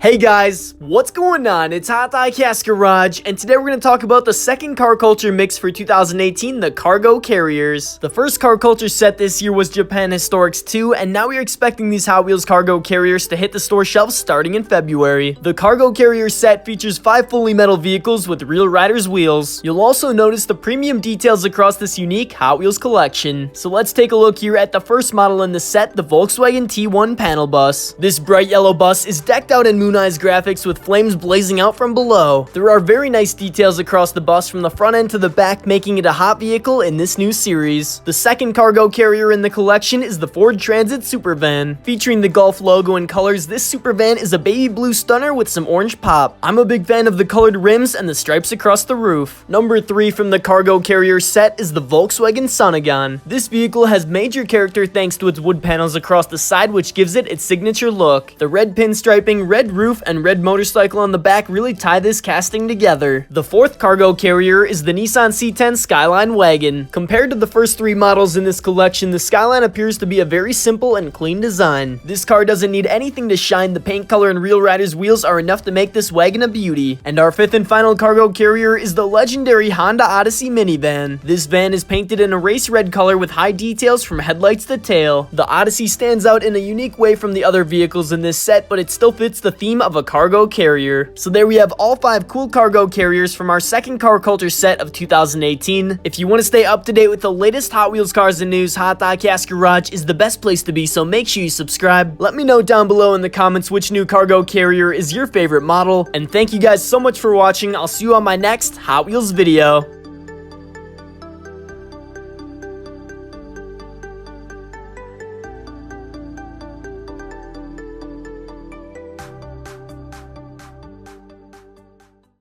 Hey guys, what's going on? It's HotDiecast Garage, and today we're going to talk about the second car culture mix for 2018, the cargo carriers. The first car culture set this year was Japan Historics 2, and now we are expecting these Hot Wheels cargo carriers to hit the store shelves starting in February. The cargo carrier set features 5 fully metal vehicles with real riders' wheels. You'll also notice the premium details across this unique Hot Wheels collection. So let's take a look here at the first model in the set, the Volkswagen T1 Panel Bus. This bright yellow bus is decked out in moon eyes graphics with flames blazing out from below. There are very nice details across the bus from the front end to the back, making it a hot vehicle in this new series. The second cargo carrier in the collection is the Ford Transit Supervan. Featuring the Golf logo and colors, this Supervan is a baby blue stunner with some orange pop. I'm a big fan of the colored rims and the stripes across the roof. Number 3 from the cargo carrier set is the Volkswagen Sonagon. This vehicle has major character thanks to its wood panels across the side, which gives it its signature look. The red pinstriping, red roof, and red motorcycle on the back really tie this casting together. The fourth cargo carrier is the Nissan C10 Skyline Wagon. Compared to the first 3 models in this collection, the Skyline appears to be a very simple and clean design. This car doesn't need anything to shine. The paint color and real riders' wheels are enough to make this wagon a beauty. And our fifth and final cargo carrier is the legendary Honda Odyssey minivan. This van is painted in a race red color with high details from headlights to tail. The Odyssey stands out in a unique way from the other vehicles in this set, but it still fits the theme of a cargo carrier. So there we have all 5 cool cargo carriers from our second car culture set of 2018. If you want to stay up to date with the latest Hot Wheels cars and news, HotDiecast Garage is the best place to be, so make sure you subscribe. Let me know down below in the comments which new cargo carrier is your favorite model, and thank you guys so much for watching. I'll see you on my next Hot Wheels video.